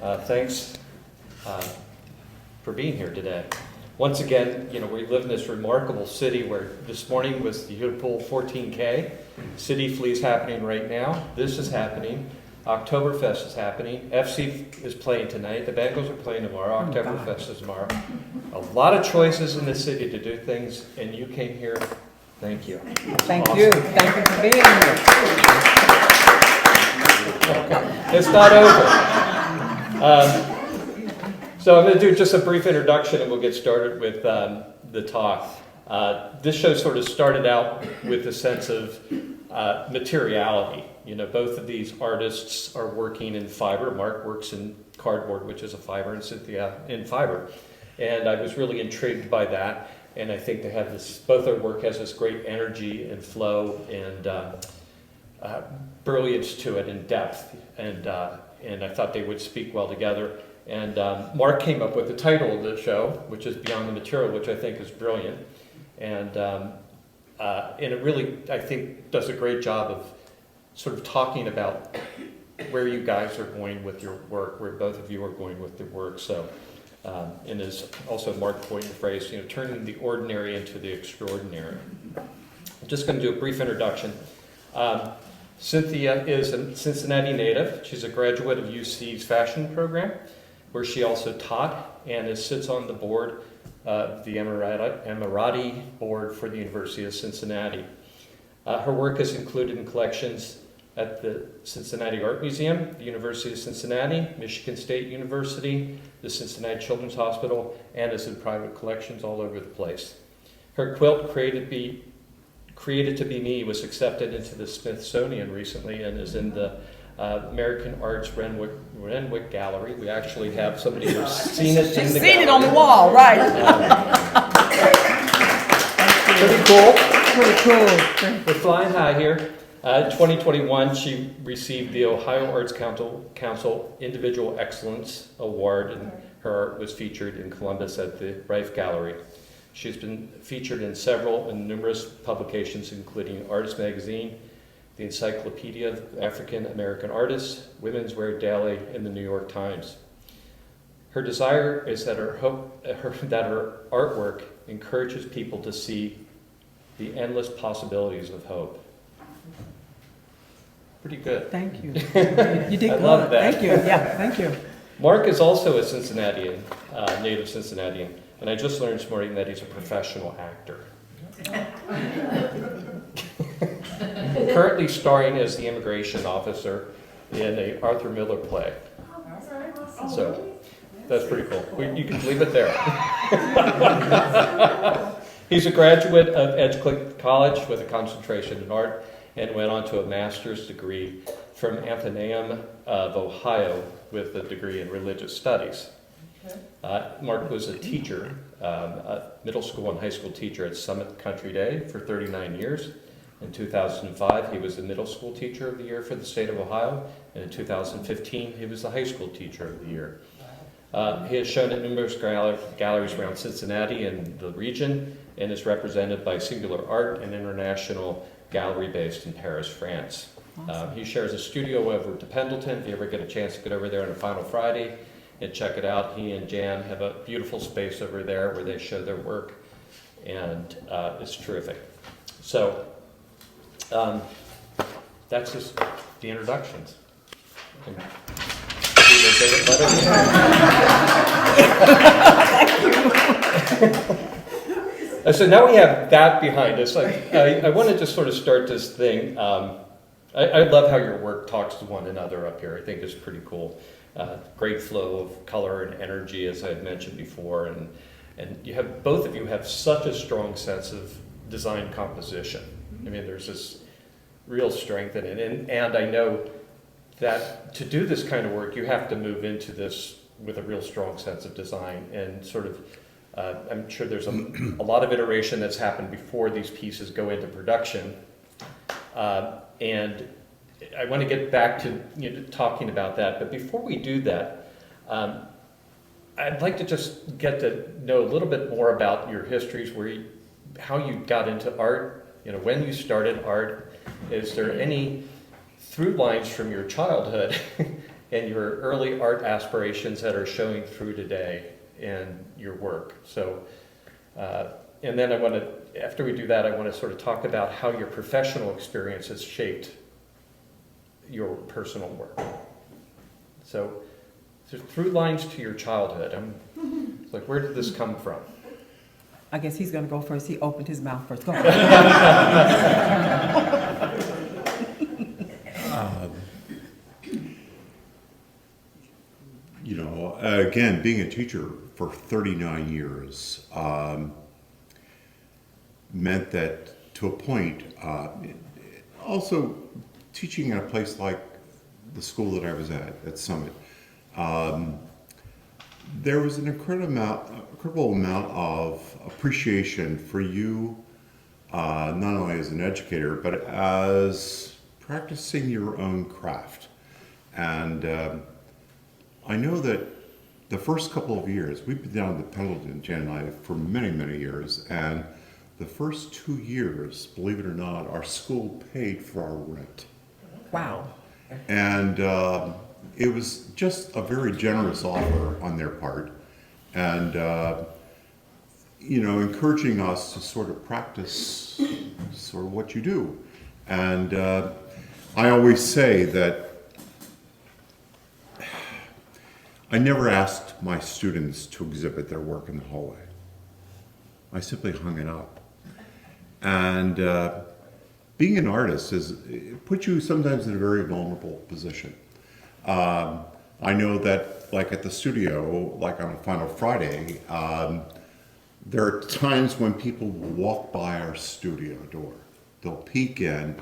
Thanks for being here today. Once again, we live in this remarkable city where this morning was the beautiful 14K. City Flea's happening right now. This is happening. Oktoberfest is happening. FC is playing tonight. The Bengals are playing tomorrow. Oktoberfest is tomorrow. A lot of choices in the city to do things, and you came here. Thank you. Thank you. Thank you for being here. It's not over. So I'm going to do just a brief introduction and we'll get started with the talk. This show sort of started out with a sense of materiality. Both of these artists are working in fiber. Mark works in cardboard, which is a fiber, and Cynthia in fiber. And I was really intrigued by that. And I think they have this, both their work has this great energy and flow and brilliance to it and depth. And I thought they would speak well together. And Mark came up with the title of the show, which is Beyond the Material, which I think is brilliant. And it really, I think, does a great job of sort of talking about where you guys are going with your work, where both of you are going with the work. So, and as also Mark coined the phrase, turning the ordinary into the extraordinary. I'm just going to do a brief introduction. Cynthia is a Cincinnati native. She's a graduate of UC's fashion program, where she also taught and sits on the board of the Emirati board for the University of Cincinnati. Her work is included in collections at the Cincinnati Art Museum, the University of Cincinnati, Michigan State University, the Cincinnati Children's Hospital, and is in private collections all over the place. Her quilt, Created to Be Me, was accepted into the Smithsonian recently and is in the American Arts Renwick Gallery. We actually have somebody who's seen it in the gallery. She's seen it on the wall, right? Pretty cool. Pretty cool. We're flying high here. 2021, she received the Ohio Arts Council Individual Excellence Award, and her art was featured in Columbus at the Rife Gallery. She's been featured in numerous publications, including Artist Magazine, the Encyclopedia of African American Artists, Women's Wear Daily, and the New York Times. Her desire is that her artwork encourages people to see the endless possibilities of hope. Pretty good. Thank you. You did good. I love that. Thank you. Yeah, thank you. Mark is also a Cincinnatian, native Cincinnatian, and I just learned this morning that he's a professional actor. Currently starring as the immigration officer in a Arthur Miller play. So that's pretty cool. You can leave it there. He's a graduate of Edgecliff College with a concentration in art and went on to a master's degree from Athenaeum of Ohio with a degree in religious studies. Mark was a teacher, a middle school and high school teacher at Summit Country Day for 39 years. In 2005, he was the middle school teacher of the year for the state of Ohio, and in 2015, he was the high school teacher of the year. He has shown at numerous galleries around Cincinnati and the region, and is represented by Singular Art, an international gallery based in Paris, France. Awesome. He shares a studio over to Pendleton. If you ever get a chance to get over there on a final Friday and check it out, he and Jan have a beautiful space over there where they show their work, and it's terrific. So that's just the introductions. So now we have that behind us. I want to just sort of start this thing. I love how your work talks to one another up here. I think it's pretty cool. Great flow of color and energy, as I had mentioned before, and both of you have such a strong sense of design composition. I mean, there's this real strength in it, and I know that to do this kind of work, you have to move into this with a real strong sense of design and sort of. I'm sure there's a lot of iteration that's happened before these pieces go into production, and I want to get back to talking about that. But before we do that, I'd like to just get to know a little bit more about your histories, how you got into art. When you started art. Is there any through lines from your childhood and your early art aspirations that are showing through today in your work. So, and then after we do that, I want to sort of talk about how your professional experience has shaped your personal work. So, through lines to your childhood, it's like, where did this come from? I guess he's going to go first. He opened his mouth first. Go Again, being a teacher for 39 years meant that, to a point, also teaching at a place like the school that I was at Summit, there was an incredible amount of appreciation for you, not only as an educator, but as practicing your own craft. And I know that the first couple of years, we've been down to Pendleton, Jan and I, for many, many years, and the first 2 years, believe it or not, our school paid for our rent. Wow. And it was just a very generous offer on their part, and encouraging us to sort of practice sort of what you do. And I always say that I never asked my students to exhibit their work in the hallway. I simply hung it up. And being an artist it puts you sometimes in a very vulnerable position. I know that, like at the studio, like on a Final Friday, there are times when people will walk by our studio door. They'll peek in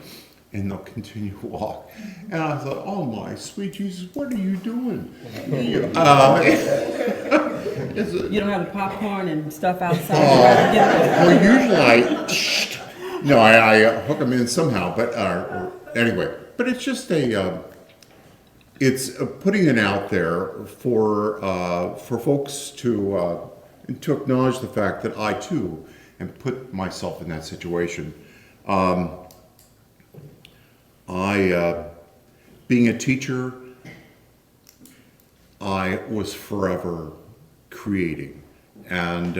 and they'll continue to walk. And I thought, oh my sweet Jesus, what are you doing? You don't have the popcorn and stuff outside? Well, usually I hook them in somehow, but anyway. But it's just it's putting it out there for folks to acknowledge the fact that I too am put myself in that situation. Being a teacher, I was forever creating, and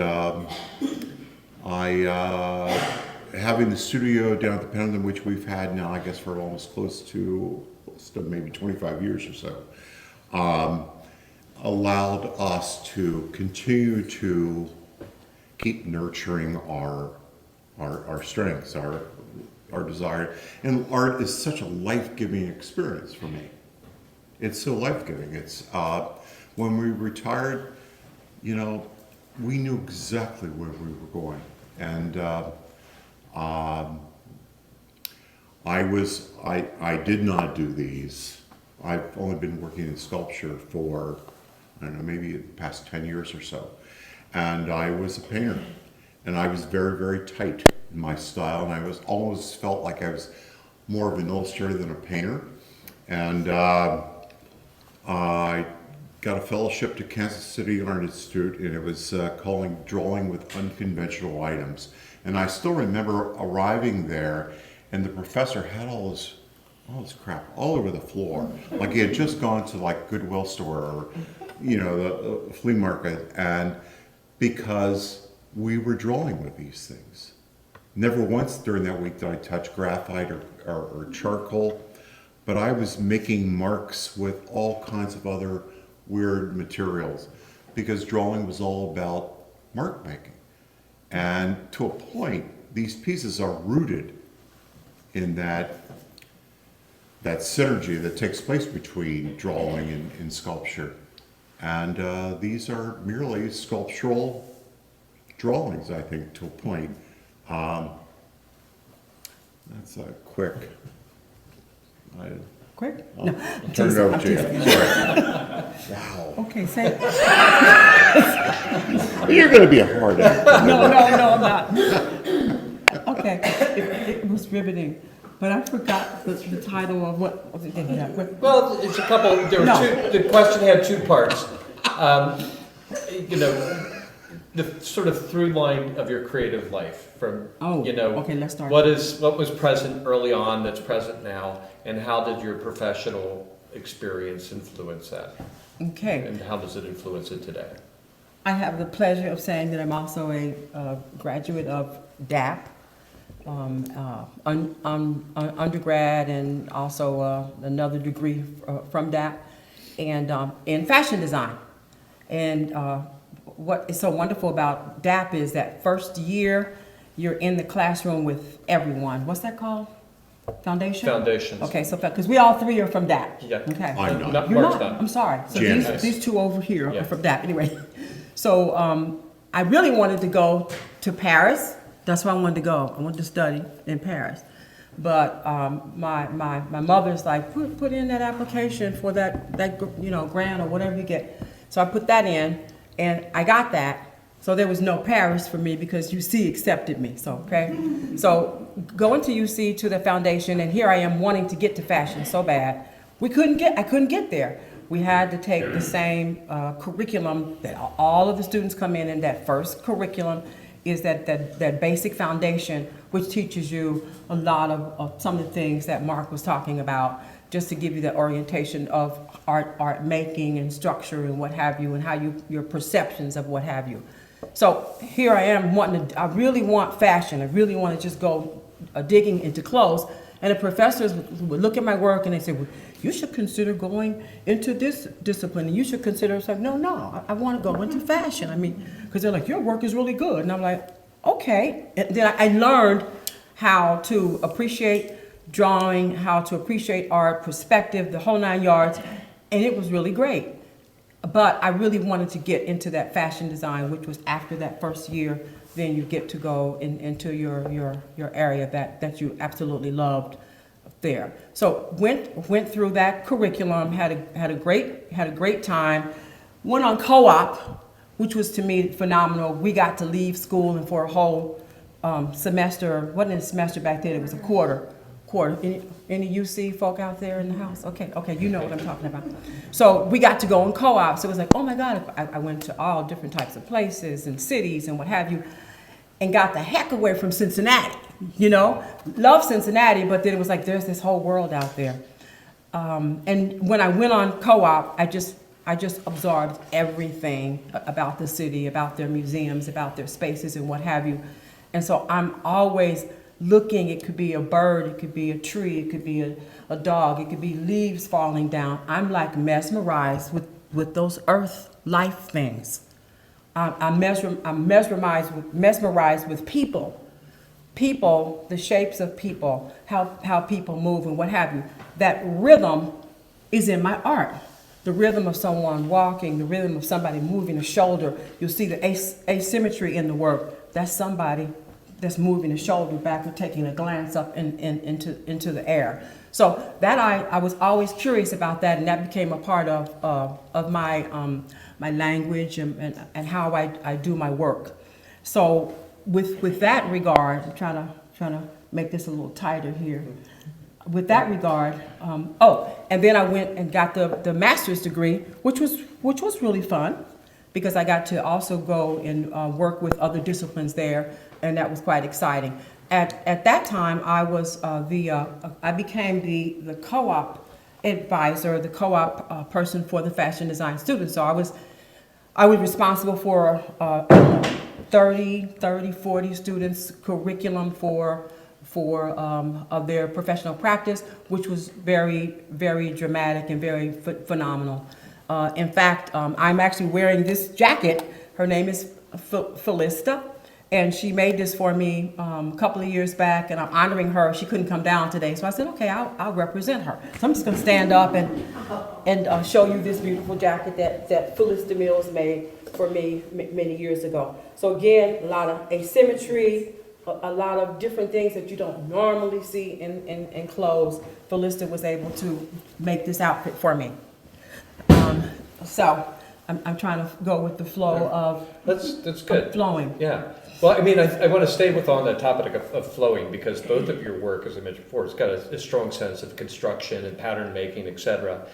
having the studio down at the Pendleton, which we've had now, I guess, for almost close to maybe 25 years or so, allowed us to continue to keep nurturing our strengths, our desire. And art is such a life-giving experience for me. It's so life-giving. It's when we retired, we knew exactly where we were going. And I did not do these. I've only been working in sculpture for, I don't know, maybe the past 10 years or so. And I was a painter. And I was very, very tight in my style. And I always felt like I was more of an illustrator than a painter. And I got a fellowship to Kansas City Art Institute, and it was calling Drawing with Unconventional Items. And I still remember arriving there, and the professor had all this crap all over the floor, like he had just gone to like Goodwill store or, the flea market, and because we were drawing with these things. Never once during that week did I touch graphite or charcoal, but I was making marks with all kinds of other weird materials because drawing was all about mark making. And to a point, these pieces are rooted in that synergy that takes place between drawing and sculpture. And these are merely sculptural drawings, I think, to a point. That's a quick. Quick? I'll No. turn it over to you. Sorry. Wow. Okay, say. You're going to be a hard ass. No, I'm not. Okay, it was riveting, but I forgot the title of what was it? Well, it's a couple. The question had two parts. The sort of through line of your creative life from, okay, let's start. What was present early on that's present now, and how did your professional experience influence that? Okay. And how does it influence it today? I have the pleasure of saying that I'm also a graduate of DAP, undergrad, and also another degree from DAP, and in fashion design. And what is so wonderful about DAP is that first year, you're in the classroom with everyone. What's that called? Foundation? Foundations. Okay, so, because we all three are from DAP. Yeah. Okay. I'm not. You're Mark's not, I'm sorry. So Jan these two over here Yeah. are from DAP, anyway. So I really wanted to go to Paris. That's where I wanted to go. I wanted to study in Paris. But my mother's like, put in that application for that grant or whatever you get. So I put that in, and I got that. So there was no Paris for me because UC accepted me. So so going to UC to the foundation, and here I am wanting to get to fashion so bad. I couldn't get there. We had to take the same curriculum that all of the students come in that first curriculum is that basic foundation, which teaches you a lot of some of the things that Mark was talking about, just to give you the orientation of art making and structure and what have you, and how your perceptions of what have you. So here I am I really want fashion. I really want to just go digging into clothes. And the professors would look at my work and they say, well, you should consider going into this discipline. And you should consider, it's like, no, I want to go into fashion. I mean, because they're like, your work is really good. And I'm like, okay. And then I learned how to appreciate drawing, how to appreciate art, perspective, the whole 9 yards. And it was really great. But I really wanted to get into that fashion design, which was after that first year. Then you get to go into your area that you absolutely loved there. So went through that curriculum, had a great time. Went on co-op, which was to me phenomenal. We got to leave school and for a whole semester. Wasn't a semester back then; it was a quarter. Any UC folk out there in the house? Okay, you know what I'm talking about. So we got to go on co-op. So it was like, oh my God, I went to all different types of places and cities and what have you, and got the heck away from Cincinnati. Love Cincinnati, but then it was like there's this whole world out there. And when I went on co-op, I just absorbed everything about the city, about their museums, about their spaces and what have you. And so I'm always looking. It could be a bird, it could be a tree, it could be a dog, it could be leaves falling down. I'm like mesmerized with those earth life things. I'm mesmerized with people, the shapes of people, how people move and what have you. That rhythm is in my art. The rhythm of someone walking, the rhythm of somebody moving a shoulder. You'll see the asymmetry in the work. That's somebody that's moving a shoulder back and taking a glance up into the air. So that I was always curious about that, and that became a part of my language and how I do my work. So with that regard, I'm trying to make this a little tighter here. With that regard, and then I went and got the master's degree, which was really fun, because I got to also go and work with other disciplines there, and that was quite exciting. At that time, I was I became the co-op advisor, the co-op person for the fashion design students. So I was responsible for 40 students curriculum for of their professional practice, which was very, very dramatic and very phenomenal. In fact, I'm actually wearing this jacket. Her name is Felista, and she made this for me a couple of years back, and I'm honoring her. She couldn't come down today, so I said, okay, I'll represent her. So I'm just gonna stand up and show you this beautiful jacket that Felista Mills made for me many years ago. So again, a lot of asymmetry, a lot of different things that you don't normally see in clothes. Felista was able to make this outfit for me. So I'm trying to go with the flow of That's good. Flowing. Yeah. Well, I mean, I want to stay on that topic of flowing, because both of your work, as I mentioned before, has got a strong sense of construction and pattern making, etc.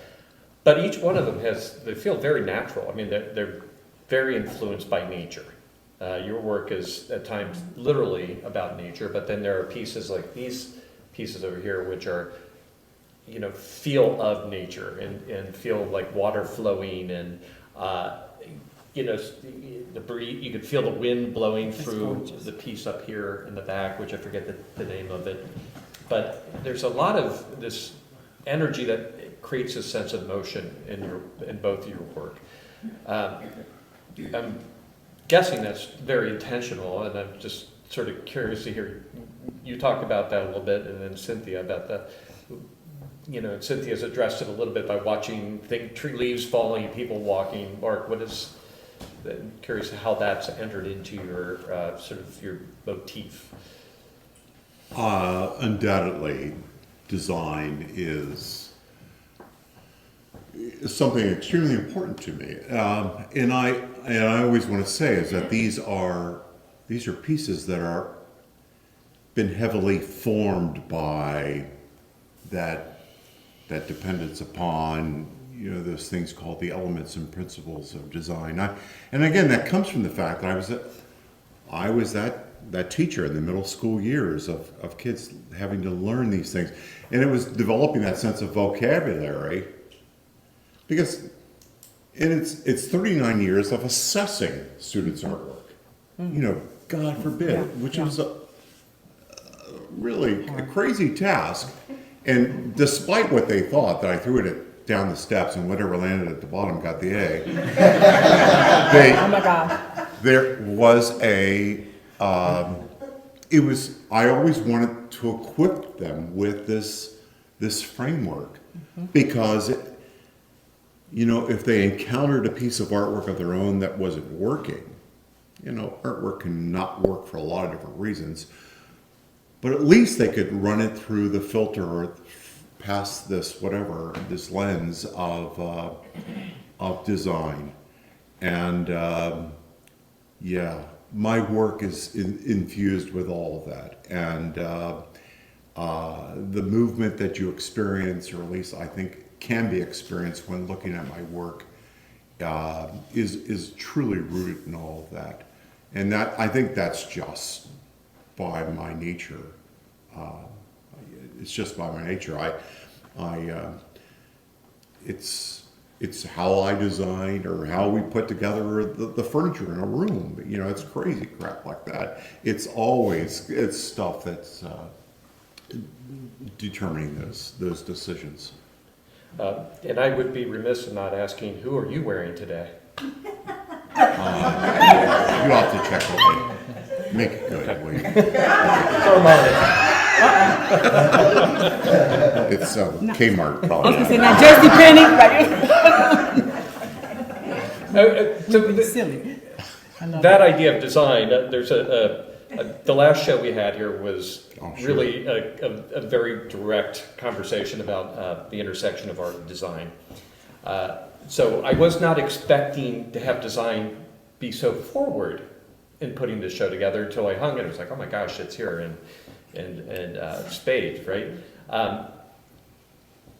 But each one of them they feel very natural. I mean, they're very influenced by nature. Your work is at times literally about nature, but then there are pieces like these pieces over here, which are feel of nature and feel like water flowing and, the breeze. You could feel the wind blowing through gorgeous. the piece up here in the back, which I forget the name of it. But there's a lot of this energy that creates a sense of motion in both your work. I'm guessing that's very intentional, and I'm just sort of curious to hear you talk about that a little bit, and then Cynthia about the. Cynthia's addressed it a little bit by watching tree leaves falling, people walking. Mark, I'm curious how that's entered into your sort of your motif. Undoubtedly, design is something extremely important to me, and I always want to say is that these are pieces that are been heavily formed by that dependence upon those things called the elements and principles of design. And again, that comes from the fact that I was that teacher in the middle school years of kids having to learn these things, and it was developing that sense of vocabulary because it's 39 years of assessing students' artwork. God forbid, which is really a crazy task. And despite what they thought, that I threw it down the steps and whatever landed at the bottom got the A, Oh my gosh. there was I always wanted to equip them with this framework because, if they encountered a piece of artwork of their own that wasn't working, artwork cannot work for a lot of different reasons, but at least they could run it through the filter or past this lens of design. And my work is infused with all of that. And the movement that you experience, or at least I think can be experienced when looking at my work, is truly rooted in all of that. And I think that's just by my nature. It's just by my nature. It's how I design or how we put together the furniture in a room. It's crazy crap like that. It's stuff that's determining those decisions. And I would be remiss in not asking, who are you wearing today? You have to check with me. Make it good, will you? It's Kmart, probably. It's in that Jersey Penny, right? Silly. That idea of design, there's the last show we had here was really a very direct conversation about the intersection of art and design. So I was not expecting to have design be so forward in putting this show together until I hung it. It was like, oh my gosh, it's here and spades, right?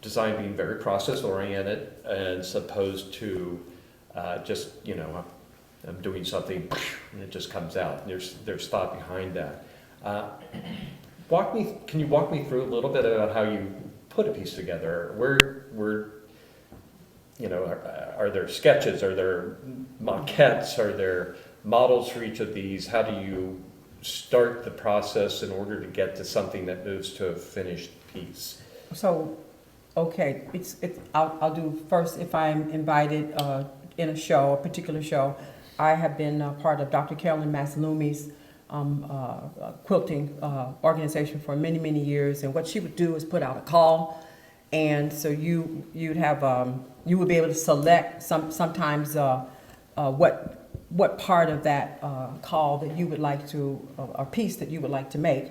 Design being very process oriented as opposed to just, I'm doing something and it just comes out. There's thought behind that. Can you walk me through a little bit about how you put a piece together? Are there sketches? Are there maquettes? Are there models for each of these? How do you start the process in order to get to something that moves to a finished piece? So, okay, I'll do first if I'm invited in a particular show. I have been part of Dr. Carolyn Maslumi's quilting organization for many, many years, and what she would do is put out a call, and so you would be able to select sometimes what part of that call that you would like to, or piece that you would like to make.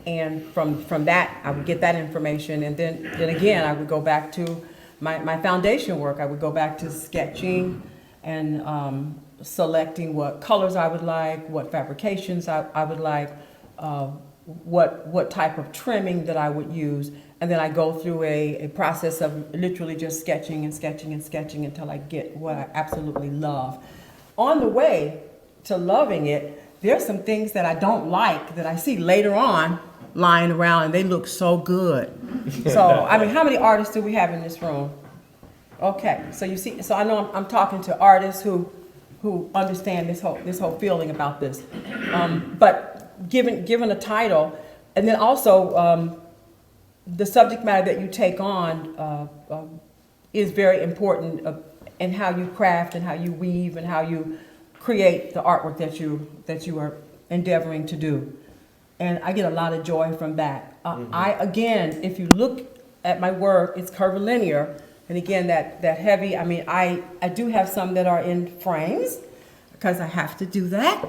And from that, I would get that information, and then again, I would go back to my foundation work. I would go back to sketching and selecting what colors I would like, what fabrications I would like, what type of trimming that I would use, and then I go through a process of literally just sketching and sketching and sketching until I get what I absolutely love. On the way to loving it, there's some things that I don't like that I see later on lying around, and they look so good. So, I mean, how many artists do we have in this room? Okay, so you see, so I know I'm talking to artists who understand this whole feeling about this. But given a title, and then also the subject matter that you take on is very important in how you craft and how you weave and how you create the artwork that you are endeavoring to do. And I get a lot of joy from that. Again, if you look at my work, it's curvilinear. And again, that heavy, I mean, I do have some that are in frames because I have to do that.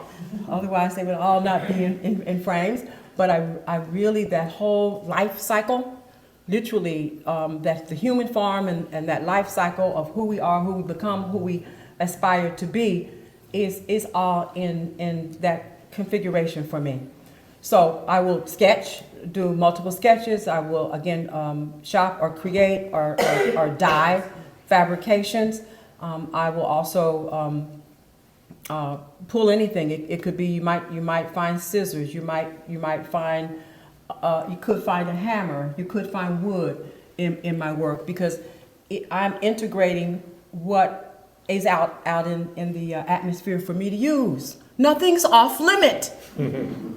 Otherwise, they would all not be in frames. But I really, that whole life cycle, literally, that the human form and that life cycle of who we are, who we become, who we aspire to be, is all in that configuration for me. So I will sketch, do multiple sketches. I will, again, shop or create or dye fabrications. I will also pull anything. It could be, you might find scissors. You might find, you could find a hammer. You could find wood in my work, because I'm integrating what is out in the atmosphere for me to use. Nothing's off limit.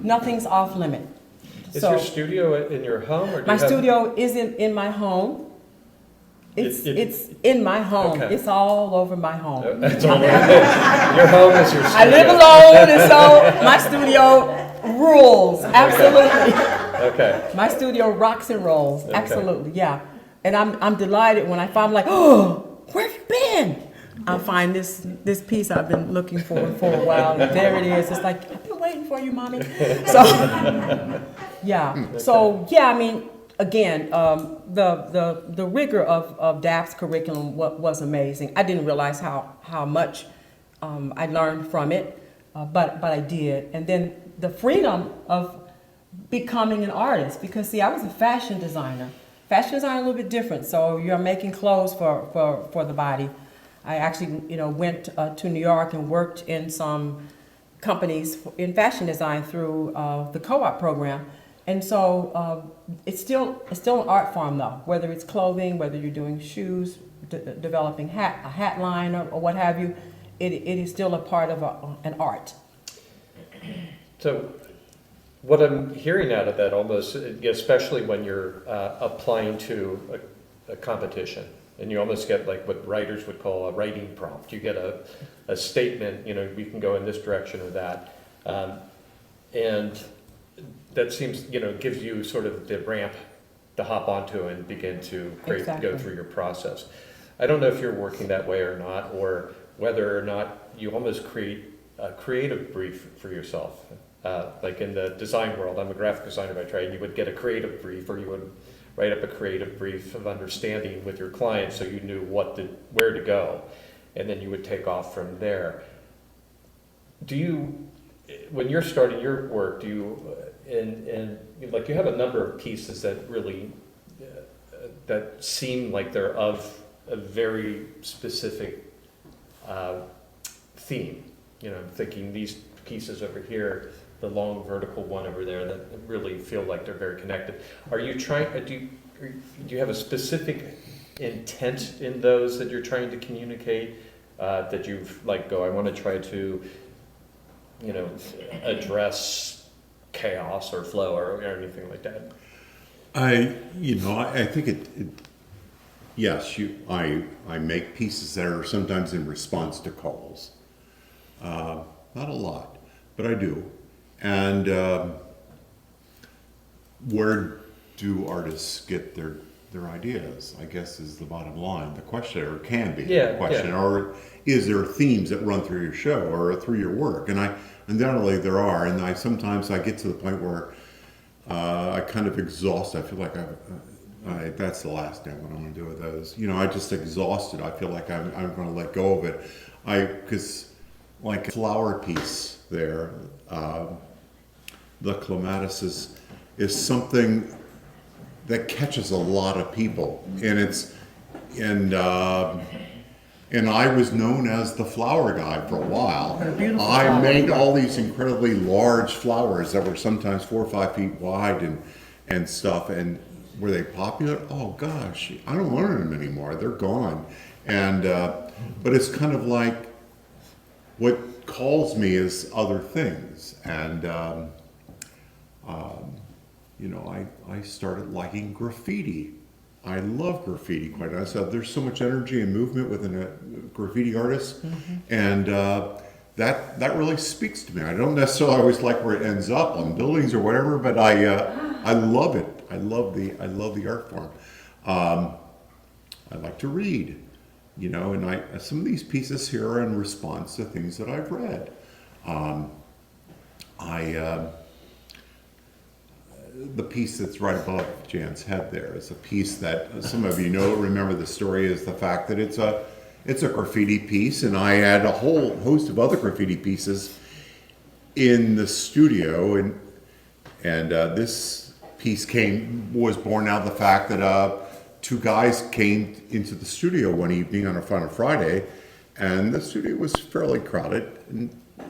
Nothing's off limit. Is your studio in your home, or do my you have... studio is in my home. It's in my home. Okay. It's all over my home. It's all over. Your home is your studio. I live alone, and so my studio rules. Absolutely. Okay. My studio rocks and rolls. Okay. Absolutely, yeah. And I'm delighted when I find, I'm like, oh, where have you been? I'll find this piece I've been looking for a while. And there it is. It's like, I've been waiting for you, mommy. So, yeah. Okay. So, yeah, I mean, again, the rigor of DAP's curriculum was amazing. I didn't realize how much I learned from it, but I did. And then the freedom of becoming an artist, because, see, I was a fashion designer. Fashion design a little bit different. So you're making clothes for the body. I actually, went to New York and worked in some companies in fashion design through the co-op program. And so it's still an art form, though, whether it's clothing, whether you're doing shoes, developing a hat line or what have you, it is still a part of an art. So what I'm hearing out of that almost, especially when you're applying to a competition, and you almost get like what writers would call a writing prompt. You get a statement, we can go in this direction or that. And that seems, gives you sort of the ramp to hop onto and begin to go through your process. I don't know if you're working that way or not, or whether or not you almost create a creative brief for yourself. Like in the design world, I'm a graphic designer by trade, and you would get a creative brief, or you would write up a creative brief of understanding with your client so you knew where to go, and then you would take off from there. Do you, when you're starting your work, do you, and like you have a number of pieces that really, that seem like they're of a very specific theme. I'm thinking these pieces over here, the long vertical one over there, that really feel like they're very connected. Are you trying, do you have a specific intent in those that you're trying to communicate, that you've I want to try to, address chaos or flow or anything like that? I think yes, I make pieces that are sometimes in response to calls. Not a lot, but I do. And where do artists get their ideas, I guess, is the bottom line. The question, or can be the question, or is there themes that run through your show or through your work? And undoubtedly there are, and sometimes I get to the point where I kind of exhaust. I feel like that's the last thing what I'm going to do with those. I just exhausted. I feel like I'm going to let go of it. Because like a flower piece there, the clematis is something that catches a lot of people, and I was known as the flower guy for a while. I made all these incredibly large flowers that were sometimes 4 or 5 feet wide, and stuff. And were they popular? Oh gosh, I don't learn them anymore. They're gone. And but it's kind of like what calls me is other things. And you know, I started liking graffiti. I love graffiti, quite honestly. There's so much energy and movement within a graffiti artist, and that really speaks to me. I don't necessarily always like where it ends up on buildings or whatever, but I love it. I love the art form. I like to read, you know, and some of these pieces here are in response to things that I've read. The piece that's right above Jan's head there is a piece that some of you know, remember the story, is the fact that it's a graffiti piece, and I had a whole host of other graffiti pieces in the studio, and this piece was born out of the fact that two guys came into the studio one evening on a Friday, and the studio was fairly crowded,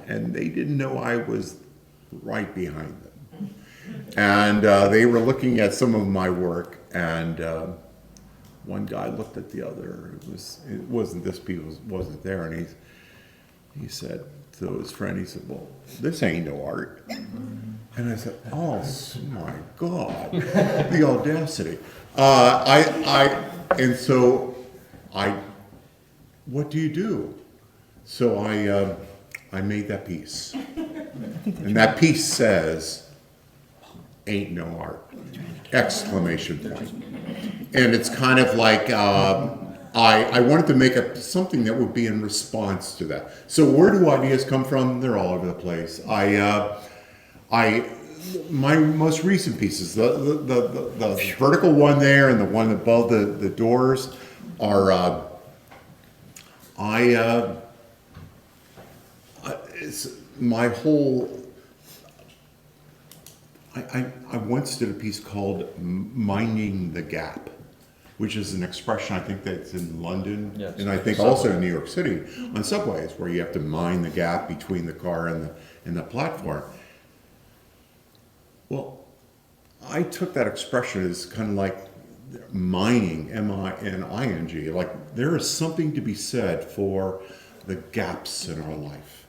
and they didn't know I was right behind them. And they were looking at some of my work, and one guy looked at the other. It wasn't this piece wasn't there, and he said to his friend, he said, "Well, this ain't no art." And I said, "Oh my God, the audacity!" What do you do? So I made that piece, and that piece says, "Ain't no art!" Exclamation point. And it's kind of like I wanted to make something that would be in response to that. So where do ideas come from? They're all over the place. My most recent pieces, the vertical one there and the one above the doors, are it's my whole. I once did a piece called "Minding the Gap," which is an expression I think that's in London, Yes. and I think also in New York City on subways, where you have to mind the gap between the car and the platform. Well, I took that expression as kind of like mining, M-I-N-I-N-G, like there is something to be said for the gaps in our life,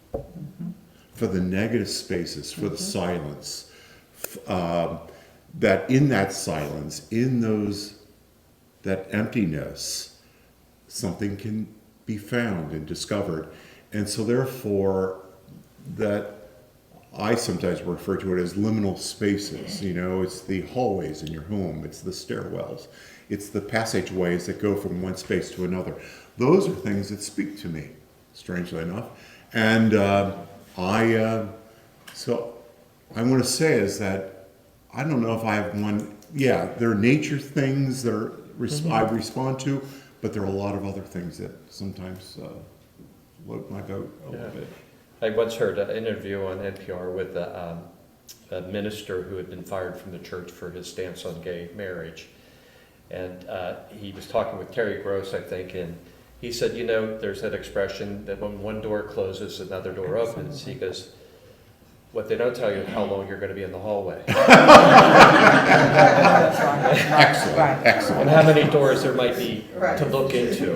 for the negative spaces, for the silence. That in that silence, in that emptiness, something can be found and discovered. And so therefore, that I sometimes refer to it as liminal spaces. You know, it's the hallways in your home, it's the stairwells, it's the passageways that go from one space to another. Those are things that speak to me, strangely enough. And so I want to say is that I don't know if I have one. Yeah, there are nature things that I respond to, but there are a lot of other things that sometimes float my boat a little bit. I once heard an interview on NPR with a minister who had been fired from the church for his stance on gay marriage. And he was talking with Terry Gross, I think, and he said, you know, there's that expression that when one door closes, another door opens. He goes, what they don't tell you is how long you're going to be in the hallway. Excellent. And how many doors there might be to look into.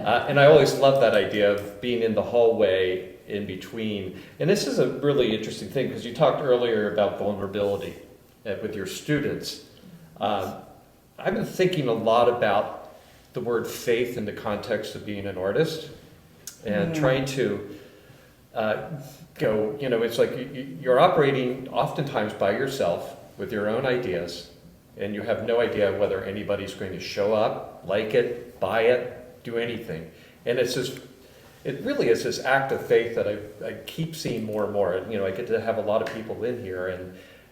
And I always love that idea of being in the hallway in between. And this is a really interesting thing because you talked earlier about vulnerability with your students. I've been thinking a lot about the word faith in the context of being an artist and trying to go, you know, it's like you're operating oftentimes by yourself with your own ideas, and you have no idea whether anybody's going to show up, like it, buy it, do anything. And it really is this act of faith that I keep seeing more and more. You know, I get to have a lot of people in here,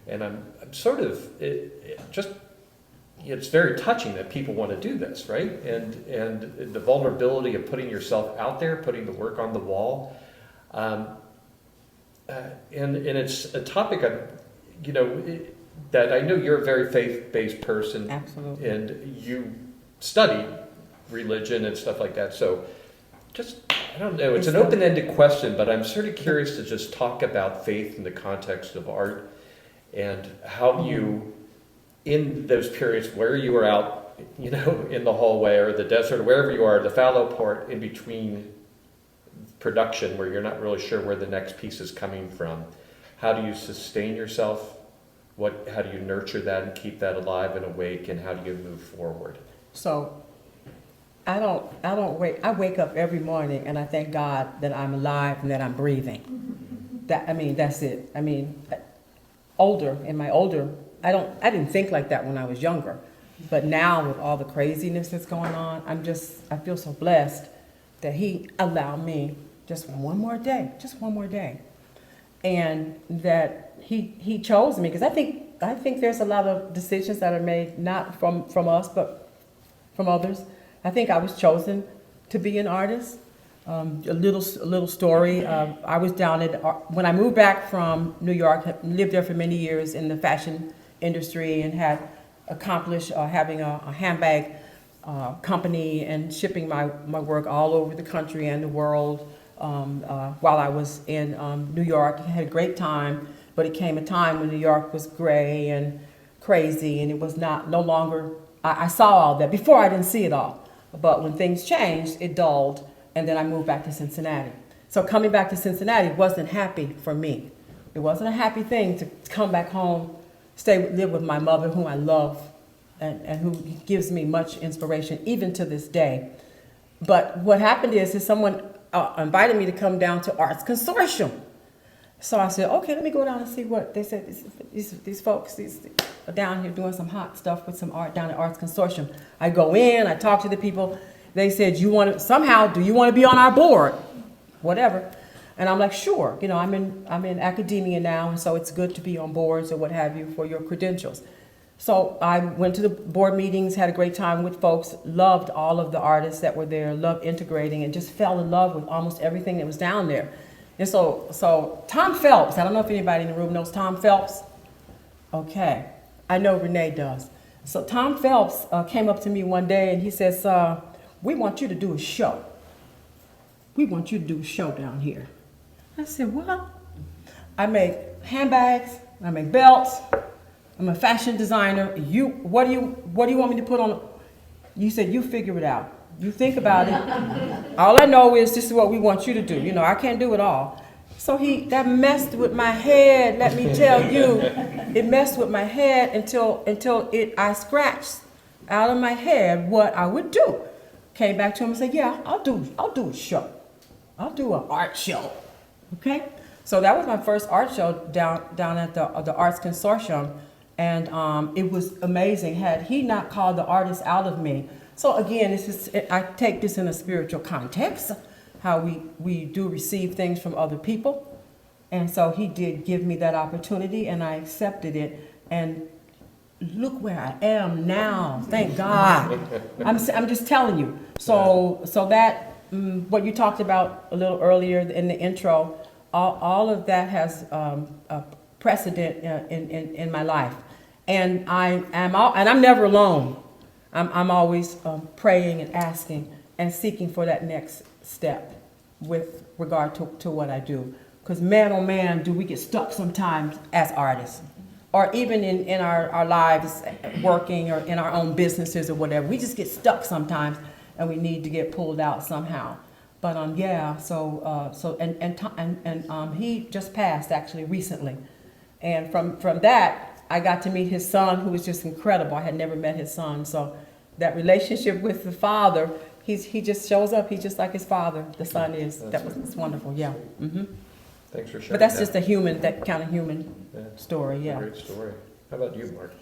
and I'm sort of, it's very touching that people want to do this, right? And the vulnerability of putting yourself out there, putting the work on the wall. And it's a topic that I know you're a very faith-based person. Absolutely. And you study religion and stuff like that. So just, I don't know, it's an open-ended question, but I'm sort of curious to just talk about faith in the context of art and how you in those periods where you were out, in the hallway or the desert or wherever you are, the fallow part in between production where you're not really sure where the next piece is coming from, how do you sustain yourself? How do you nurture that and keep that alive and awake, and how do you move forward? So I wake up every morning and I thank God that I'm alive and that I'm breathing. That's it. I didn't think like that when I was younger. But now with all the craziness that's going on, I feel so blessed that he allowed me just one more day. And that he chose me, because I think there's a lot of decisions that are made not from us, but from others. I think I was chosen to be an artist. A little story. I was down when I moved back from New York, lived there for many years in the fashion industry and had accomplished having a handbag company and shipping my work all over the country and the world. While I was in New York, I had a great time, but it came a time when New York was gray and crazy, and it was no longer. I saw all that before. I didn't see it all, but when things changed, it dulled, and then I moved back to Cincinnati. So coming back to Cincinnati wasn't happy for me. It wasn't a happy thing to come back home, live with my mother, whom I love, and who gives me much inspiration even to this day. But what happened is someone invited me to come down to Arts Consortium. So I said, okay, let me go down and see what they said. These folks are down here doing some hot stuff with some art down at Arts Consortium. I go in, I talk to the people. They said, do you want to be on our board? Whatever. And I'm like, sure. I'm in academia now, and so it's good to be on boards or what have you for your credentials. So I went to the board meetings, had a great time with folks, loved all of the artists that were there, loved integrating, and just fell in love with almost everything that was down there. And so Tom Phelps, I don't know if anybody in the room knows Tom Phelps. Okay, I know Renee does. So Tom Phelps came up to me one day and he says, we want you to do a show. We want you to do a show down here. I said, what? I make handbags, I make belts, I'm a fashion designer. What do you want me to put on? You said, you figure it out. You think about it. All I know is this is what we want you to do. I can't do it all. So that messed with my head, let me tell you. It messed with my head until I scratched out of my head what I would do. Came back to him and said, yeah, I'll do a show. I'll do an art show. Okay? So that was my first art show down at the Arts Consortium. And it was amazing. Had he not called the artist out of me. So again, I take this in a spiritual context, how we do receive things from other people. And so he did give me that opportunity, and I accepted it. And look where I am now. Thank God. I'm just telling you. So that what you talked about a little earlier in the intro, all of that has a precedent in my life, and I'm never alone. I'm always praying and asking and seeking for that next step with regard to what I do. Because man, oh man, do we get stuck sometimes as artists, or even in our lives, working or in our own businesses or whatever. We just get stuck sometimes, and we need to get pulled out somehow. But he just passed actually recently, and from that I got to meet his son, who was just incredible. I had never met his son, so that relationship with the father, he just shows up. He's just like his father. The son is. It's wonderful. Yeah. Mm-hmm. Thanks for sharing. But that's just that kind of human story. Yeah. Great story. How about you, Mark?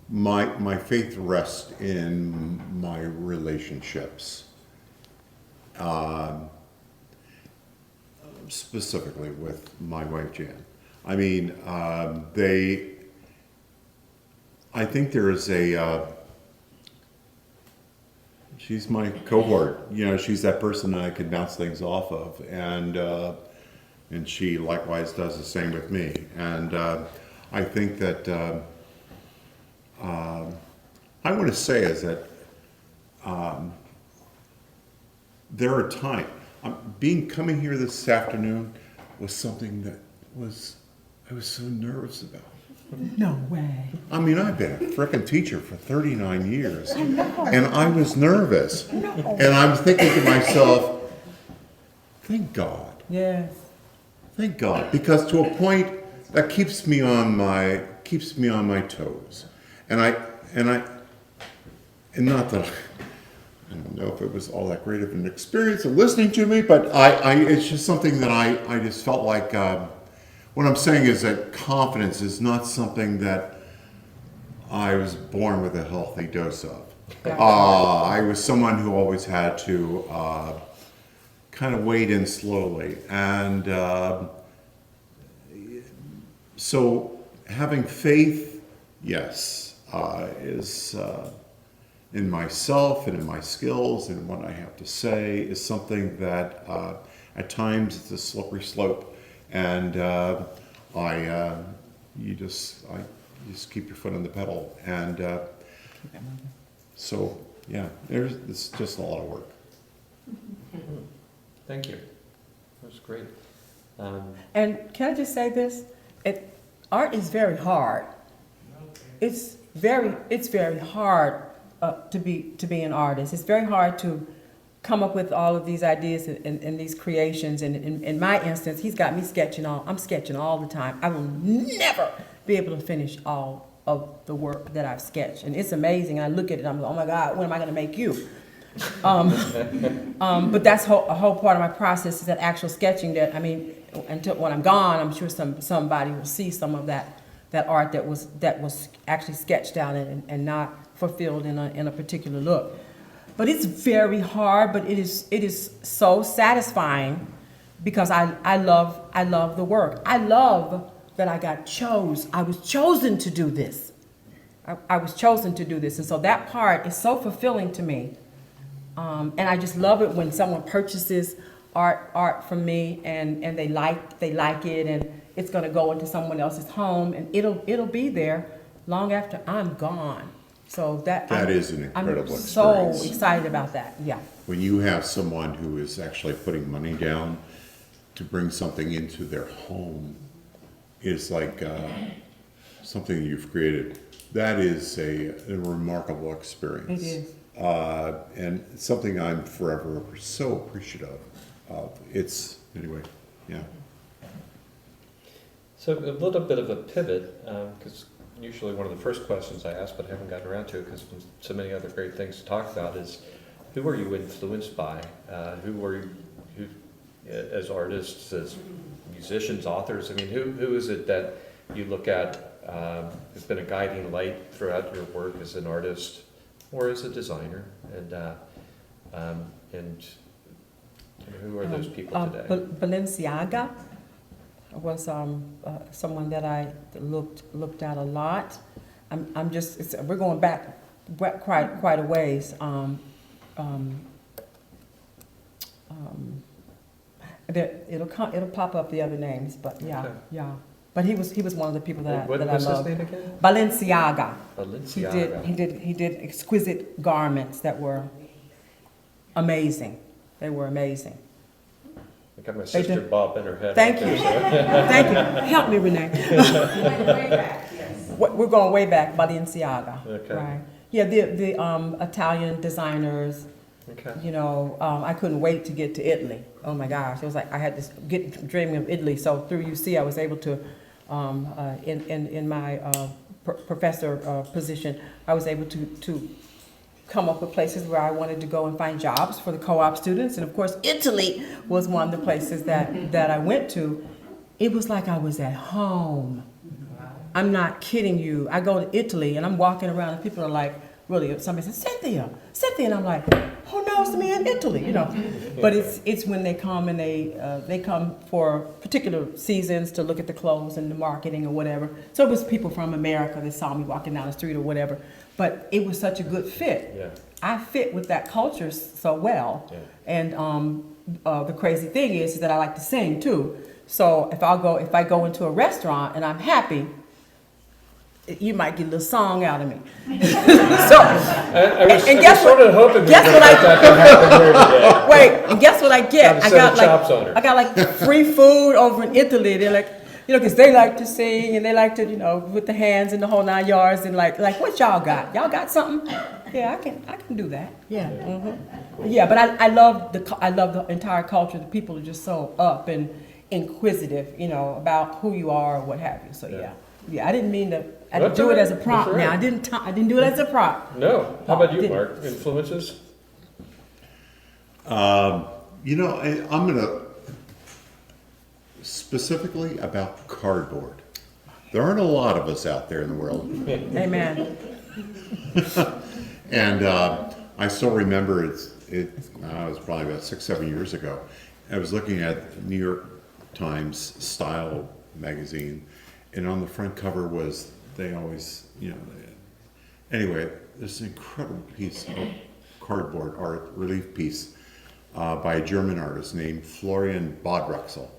My faith rests in my relationships, specifically with my wife Jan. I mean, I think there is she's my cohort. She's that person that I could bounce things off of, and she likewise does the same with me. And I think that I want to say is that there are times, coming here this afternoon was something that I was so nervous about. No way. I mean, I've been a frickin' teacher for 39 years, and I was nervous. And I'm thinking to myself, thank God. Yes. Thank God, because to a point that keeps me on my toes, and not that I don't know if it was all that great of an experience of listening to me, but it's just something that I just felt like. What I'm saying is that confidence is not something that I was born with a healthy dose of. I was someone who always had to kind of wade in slowly. And so having faith, yes, is in myself and in my skills and what I have to say is something that at times it's a slippery slope. And you just keep your foot on the pedal, and so yeah, it's just a lot of work. Thank you. That was great. And can I just say this? Art is very hard. It's very hard to be an artist. It's very hard to come up with all of these ideas and these creations. And in my instance, he's got me sketching I'm sketching all the time. I will never be able to finish all of the work that I've sketched. And it's amazing. I look at it, I'm like, oh my God, when am I gonna make you? But that's a whole part of my process is that actual sketching that, I mean, until when I'm gone, I'm sure somebody will see some of that art that was actually sketched out and not fulfilled in a particular look. But it's very hard, but it is so satisfying because I love the work. I love that I was chosen to do this. I was chosen to do this. And so that part is so fulfilling to me. And I just love it when someone purchases art from me and they like it and it's gonna go into someone else's home and it'll be there long after I'm gone. So that is an incredible experience. I'm so excited about that. Yeah. When you have someone who is actually putting money down to bring something into their home, is like something you've created. That is a remarkable experience. It is. And it's something I'm forever so appreciative of. Anyway, yeah. So a little bit of a pivot, because usually one of the first questions I ask, but I haven't gotten around to it because so many other great things to talk about is, who were you influenced by? Who were you, as artists, as musicians, authors? I mean, who is it that you look at has been a guiding light throughout your work as an artist or as a designer? And who are those people today? Balenciaga was someone that I looked at a lot. We're going back quite a ways. It'll pop up the other names, but yeah, okay. Yeah. But he was one of the people that I loved. What's his name again? Balenciaga. Balenciaga. He did exquisite garments that were amazing. They were amazing. I got my sister Bob in her head. Thank you. Thank you. Help me, Renee. Way back, yes. We're going way back, Balenciaga. Okay. Right. Yeah, the Italian designers. Okay. You know, I couldn't wait to get to Italy. Oh my gosh, it was like I had this dreaming of Italy. So through UC, I was able to, in my professor position, I was able to come up with places where I wanted to go and find jobs for the co-op students. And of course, Italy was one of the places that I went to. It was like I was at home. I'm not kidding you. I go to Italy and I'm walking around and people are like, really, somebody says, Cynthia, and I'm like, who knows me in Italy, you know? But it's when they come and they come for particular seasons to look at the clothes and the marketing or whatever. So it was people from America that saw me walking down the street or whatever. But it was such a good fit. Yeah. I fit with that culture so well. Yeah. And the crazy thing is that I like to sing too. So if I go into a restaurant and I'm happy, you might get a little song out of me. So, I was guess sort of hoping guess what that happened here today. wait, and guess what I get? Gotta set the chops on her. I got like free food over in Italy. They're like, because they like to sing and they like to, with the hands and the whole 9 yards and like what y'all got? Y'all got something? Yeah, I can do that. Yeah, yeah. But I love the entire culture. The people are just so up and inquisitive, about who you are or what have you. So yeah. I didn't mean to. I didn't do it as a prompt. Right. Now I didn't do it as a prompt. No. How about you, didn't. Mark? Influences? I'm going to specifically about cardboard. There aren't a lot of us out there in the world. Amen. And I still remember it was probably about 6-7 years ago. I was looking at New York Times Style magazine, and on the front cover was, they always, anyway, this incredible piece of cardboard art, relief piece by a German artist named Florian Bodrexel.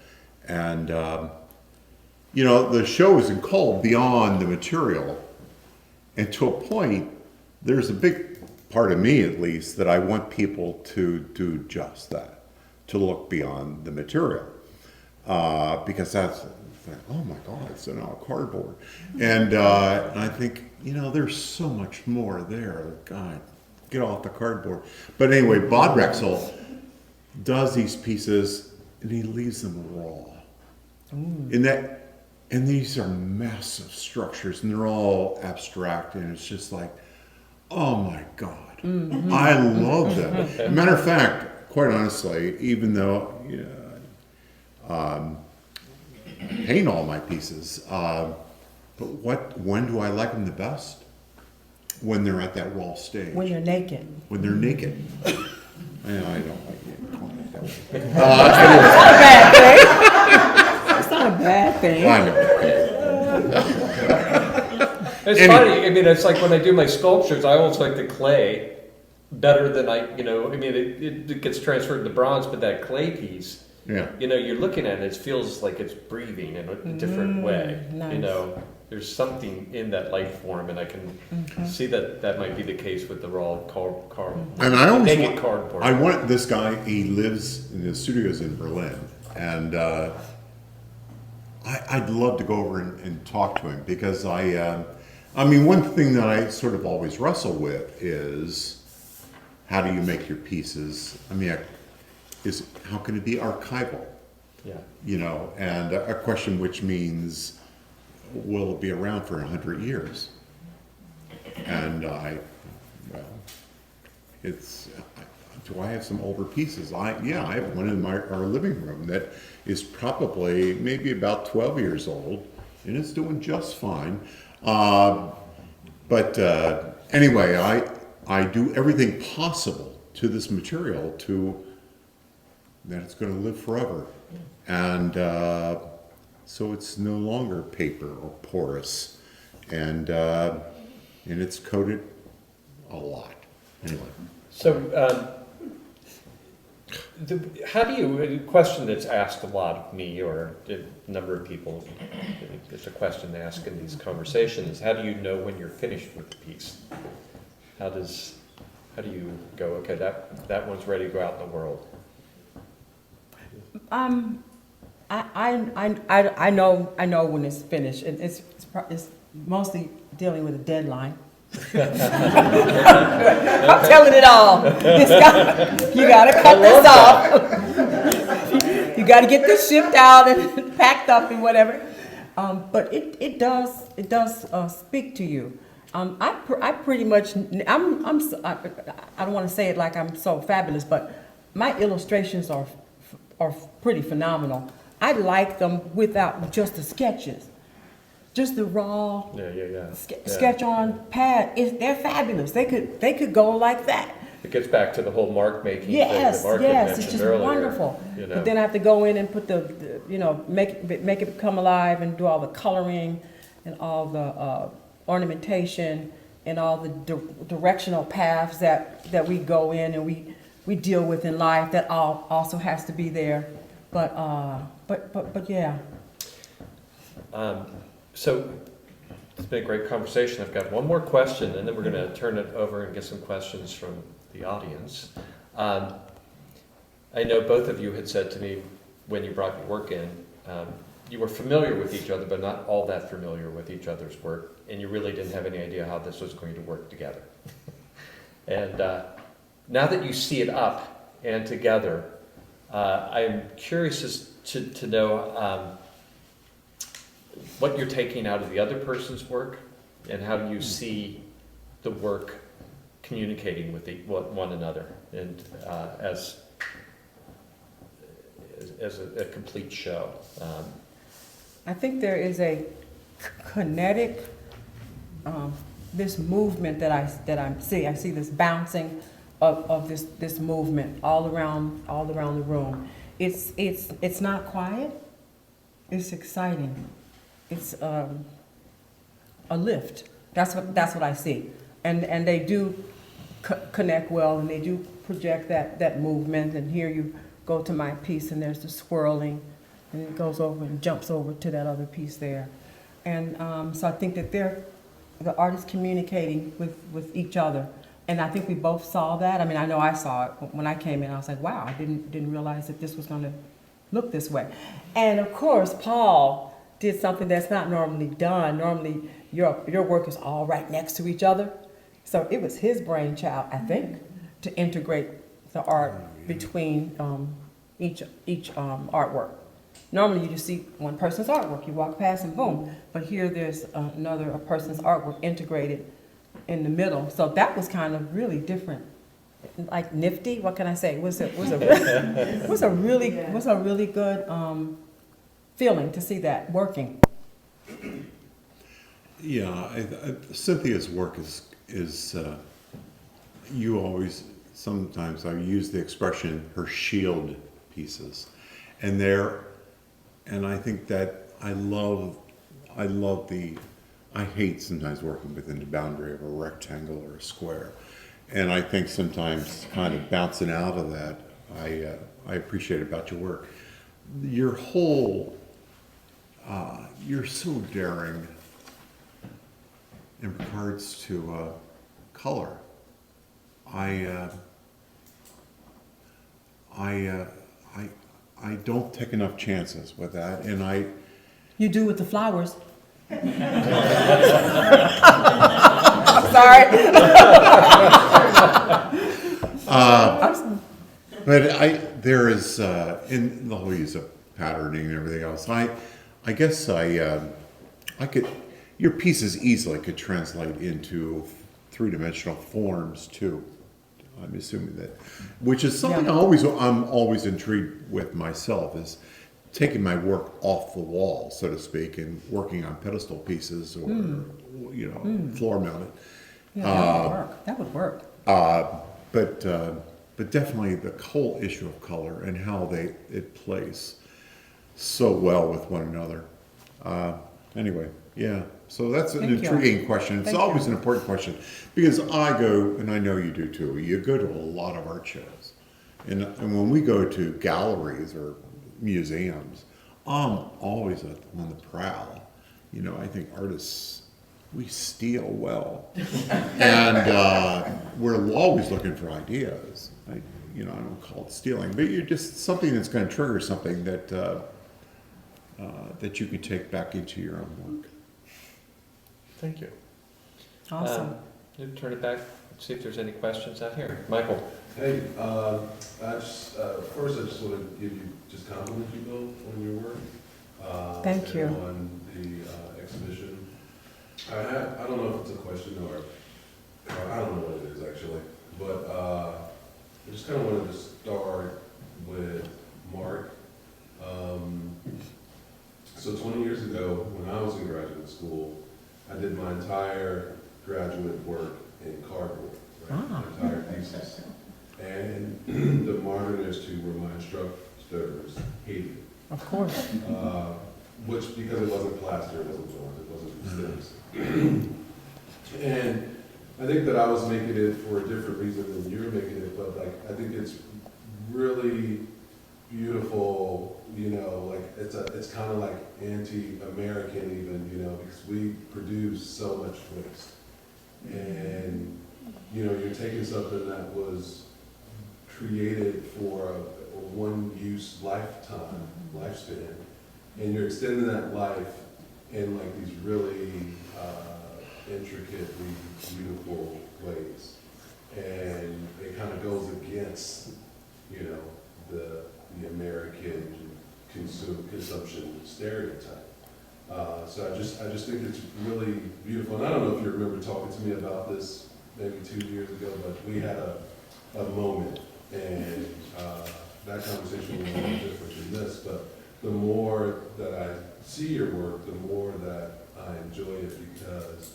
And, the show isn't called Beyond the Material. And to a point, there's a big part of me, at least, that I want people to do just that, to look beyond the material. Because that's, oh my God, it's now cardboard. And I think, there's so much more there. God, get off the cardboard. But anyway, Bodrexel does these pieces and he leaves them raw. And these are massive structures and they're all abstract, and it's just like, oh my God, I love them. Matter of fact, quite honestly, even though paint all my pieces, but when do I like them the best? When they're at that raw stage. When you're naked. When they're naked. I don't like it. That way. It's not a bad thing. I know. It's funny. I mean, it's like when I do my sculptures, I always like the clay better than it gets transferred to bronze, but that clay piece, you're looking at it, it feels like it's breathing in a different way. Nice. There's something in that life form, and I can see that might be the case with the raw And I always naked cardboard. I want this guy. He lives in his studios in Berlin, and I'd love to go over and talk to him, because one thing that I sort of always wrestle with is, how do you make your pieces? How can it be archival? Yeah. And a question which means, will it be around for 100 years? And do I have some older pieces? I have one in our living room that is probably maybe about 12 years old, and it's doing just fine. But anyway, I do everything possible to this material that it's going to live forever. And so it's no longer paper or porous, and it's coated a lot. Anyway. So, how do you, a question that's asked a lot of me or a number of people, it's a question asked in these conversations, how do you know when you're finished with the piece? How do you go, okay, that one's ready to go out in the world? I know when it's finished. It's mostly dealing with a deadline. I'm telling it all. You gotta cut this off. You gotta get this shipped out and packed up and whatever. But it does speak to you. I pretty much I don't want to say it like I'm so fabulous, but my illustrations are pretty phenomenal. I like them without just the sketches. Just the raw sketch on pad. They're fabulous. They could go like that. It gets back to the whole mark making thing Yes, that Mark had mentioned it's just earlier, wonderful. But then I have to go in and put make it come alive and do all the coloring and all the ornamentation and all the directional paths that we go in and we deal with in life. That all also has to be there. But yeah. So It's been a great conversation. I've got one more question, and then we're going to turn it over and get some questions from the audience. I know both of you had said to me when you brought your work in, you were familiar with each other, but not all that familiar with each other's work, and you really didn't have any idea how this was going to work together. And now that you see it up and together, I'm curious as to know what you're taking out of the other person's work, and how do you see the work communicating with one another, and as a complete show. I think there is a kinetic, this movement that I see. I see this bouncing of this movement all around the room. It's not quiet. It's exciting. It's a lift. That's what I see. And they do connect well, and they do project that movement. And here you go to my piece, and there's the swirling, and it goes over and jumps over to that other piece there. And so I think that the artists communicating with each other. And I think we both saw that. I mean, I know I saw it when I came in. I was like, wow, I didn't realize that this was going to look this way. And of course, Paul did something that's not normally done. Normally, your work is all right next to each other. So it was his brainchild, I think, to integrate the art between each artwork. Normally, you just see one person's artwork. You walk past and boom. But here, there's a person's artwork integrated in the middle. So that was kind of really different. Like nifty. What can I say? Was a really good feeling to see that working. Yeah, Cynthia's work is you always, sometimes I use the expression, her shield pieces. And I think that I hate sometimes working within the boundary of a rectangle or a square. And I think sometimes kind of bouncing out of that, I appreciate about your work. Your whole, you're so daring in regards to color. I don't take enough chances with that, and You do with the flowers. I'm sorry. But there is in the whole use of patterning and everything else. I guess I could, your pieces easily could translate into three-dimensional forms too. I'm assuming that, which is something I'm always intrigued with myself, is taking my work off the wall, so to speak, and working on pedestal pieces or floor mounted. Yeah, that would work. But definitely the whole issue of color and how it plays so well with one another. Anyway, yeah. So that's an intriguing question. It's always an important question, because I go, and I know you do too, you go to a lot of art shows. And when we go to galleries or museums, I'm always on the prowl. I think artists, we steal well. And we're always looking for ideas. I don't call it stealing, but you're just something that's going to trigger something that that you can take back into your own work. Thank you. Awesome. You turn it back, see if there's any questions out here. Michael. Hey, first I just want to give you, just compliment you both on your work. Thank you. On the exhibition. I don't know if it's a question or I don't know what it is actually, but I just kind of wanted to start with Mark. So 20 years ago, when I was in graduate school, I did my entire graduate work in cardboard, right? My entire thesis. And the modernists who were my instructors hated it. Of course. Which, because it wasn't plaster, it wasn't joints, it wasn't stems. And I think that I was making it for a different reason than you're making it, but I think it's really beautiful, you know, like it's kind of like anti-American even, you know, because we produce so much waste. And, you know, you're taking something that was created for a one-use lifespan, and you're extending that life in like these really intricately beautiful ways. And it kind of goes against, you know, the American consumption stereotype. So I just think it's really beautiful. And I don't know if you remember talking to me about this maybe 2 years ago, but we had a moment, and that conversation was a little different than this. But the more that I see your work, the more that I enjoy it, because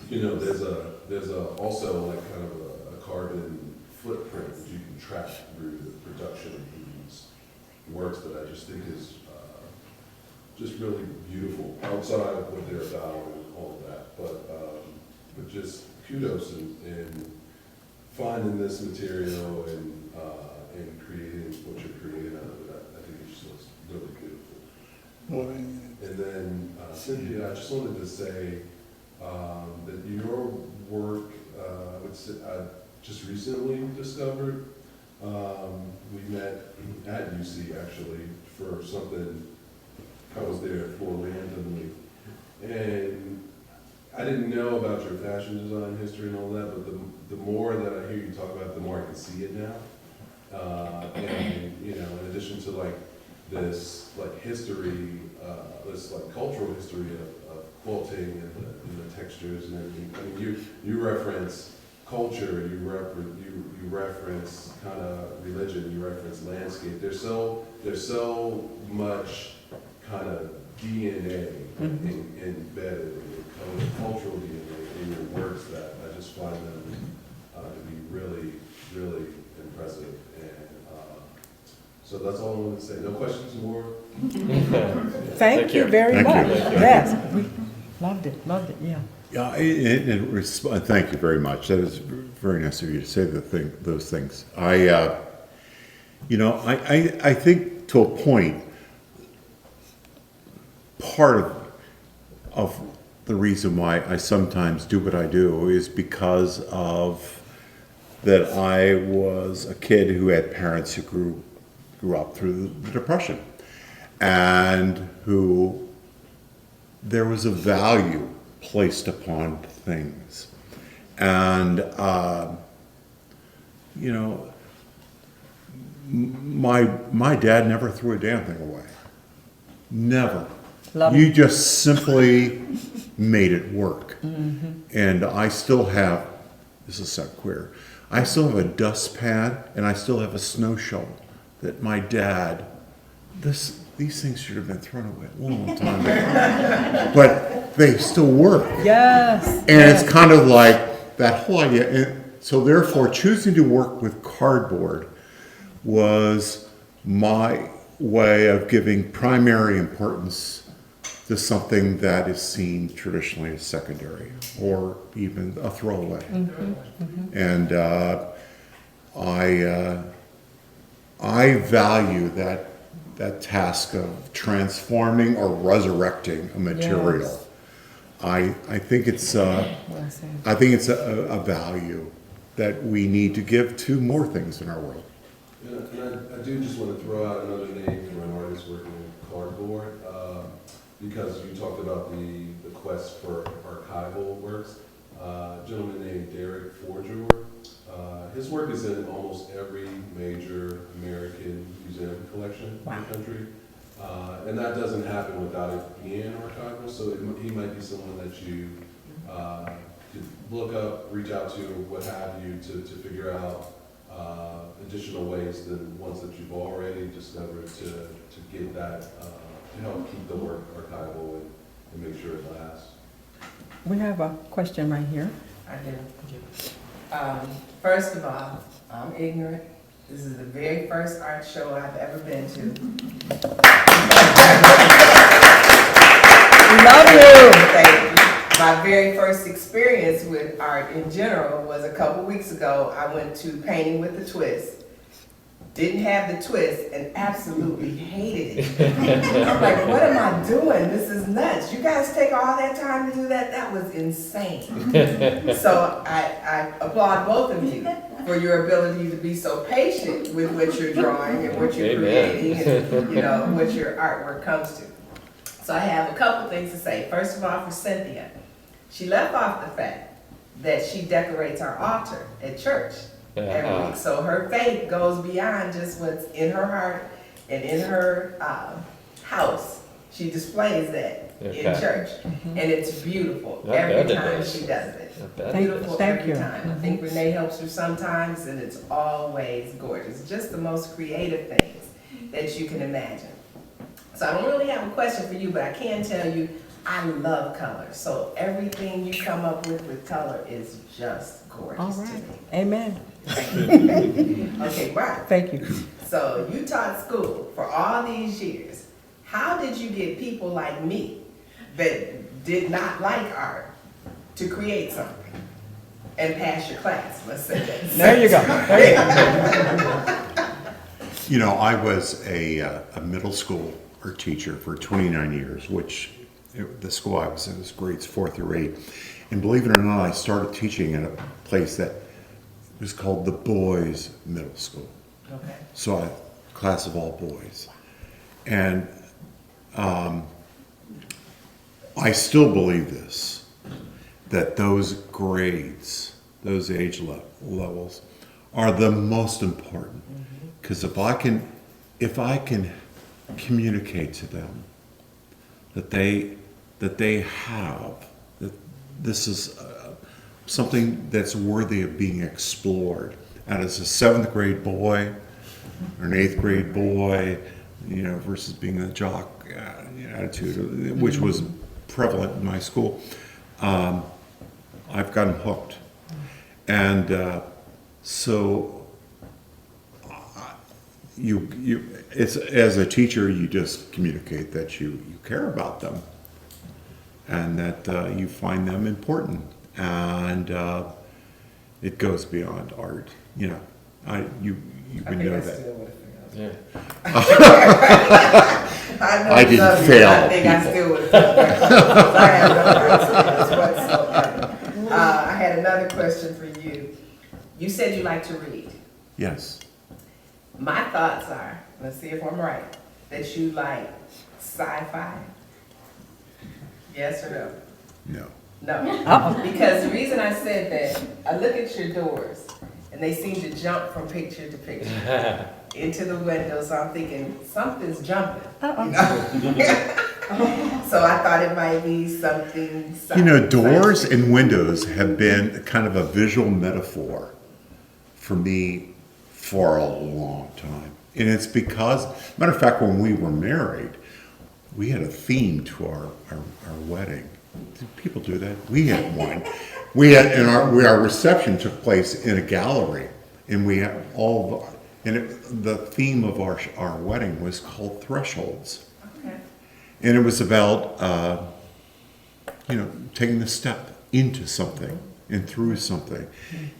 you know, there's also like kind of a carbon footprint that you can track through the production of these works that I just think is just really beautiful, outside of what they're about and all of that. But just kudos in finding this material and creating what you're creating out of it. I think it's just really beautiful. And then Cynthia, I just wanted to say that your work, I just recently discovered. We met at UC actually for something. I was there for randomly, and I didn't know about your fashion design history and all that, but the more that I hear you talk about it, the more I can see it now. And you know, in addition to like this like history, this like cultural history of quilting and the textures and everything. I mean, you reference culture, you reference kind of religion, you reference landscape. There's so much kind of DNA embedded in cultural DNA in your works that I just find them to be really, really impressive. And so that's all I wanted to say. No questions more? Thank you very Thank much. you. Yes, we loved it, yeah. Yeah, thank you very much. That is very nice of you to say those things. I think to a point, part of the reason why I sometimes do what I do is because of that I was a kid who had parents who grew up through the Depression, and who there was a value placed upon things. And, you know, my dad never threw a damn thing away. Never. Love You it. just simply made it work. And I still have, this is so queer, I still have a dustpan and I still have a snow shovel that my dad, these things should have been thrown away a long time ago. But they still work. Yes. And it's kind of like that whole idea. And so therefore, choosing to work with cardboard was my way of giving primary importance to something that is seen traditionally as secondary or even a throwaway. And I value that task of transforming or resurrecting a material. Yes. I think it's Well said. I think it's a value that we need to give to more things in our world. Yeah, and I do just want to throw out another name for an artist working with cardboard, because you talked about the quest for archival works. A gentleman named Derek Forger. His work is in almost every major American museum collection in the country. And that doesn't happen without it being archival, so he might be someone that you could look up, reach out to, what have you, to figure out additional ways than ones that you've already discovered to get that, to help keep the work archival and make sure it lasts. We have a question right here. I do. First of all, I'm ignorant. This is the very first art show I've ever been to. We love you. Thank you. My very first experience with art in general was a couple weeks ago. I went to Painting with a Twist. didn't have the twist, and absolutely hated it. I'm like, what am I doing? This is nuts. You guys take all that time to do that? That was insane. So I applaud both of you for your ability to be so patient with what you're drawing and what you're creating and, you know, what your artwork comes to. So I have a couple things to say. First of all, for Cynthia, she left off the fact that she decorates our altar at church every week. So her faith goes beyond just what's in her heart and in her house. She displays that in church, and it's beautiful every time she does it. Beautiful every time. I think Renee helps her sometimes, and it's always gorgeous. Just the most creative things that you can imagine. So I don't really have a question for you, but I can tell you I love color. So everything you come up with color is just gorgeous All to right. me. Amen. Okay, right. Thank you. So you taught school for all these years. How did you get people like me that did not like art to create something and pass your class? Let's say that. There you go. There you go. You know, I was a middle school art teacher for 29 years, which the school I was in was grades 4 through 8. And believe it or not, I started teaching at a place that was called the Boys Middle School. Okay. So a class of all boys. And I still believe this, that those grades, those age levels are the most important. Because if I can communicate to them that they have, that this is something that's worthy of being explored. And as a 7th grade boy or an 8th grade boy, you know, versus being the jock attitude, which was prevalent in my school, I've gotten hooked. And so it's as a teacher, you just communicate that you care about them and that you find them important, and it goes beyond art. You know, you would know that. Yeah. I didn't fail. I think I still would have done that. I have no art skills whatsoever. I had another question for you. You said you like to read. Yes. My thoughts are, let's see if I'm right, that you like sci-fi? Yes or no? No. No. Because the reason I said that, I look at your doors and they seem to jump from picture to picture into the window, so I'm thinking something's jumping. You know? So I thought it might be something. You know, doors and windows have been kind of a visual metaphor for me for a long time. And it's because, matter of fact, when we were married, we had a theme to our wedding. Did people do that? We had one. We had, and our reception took place in a gallery, and we had the theme of our wedding was called Thresholds. Okay. And it was about, taking the step into something and through something.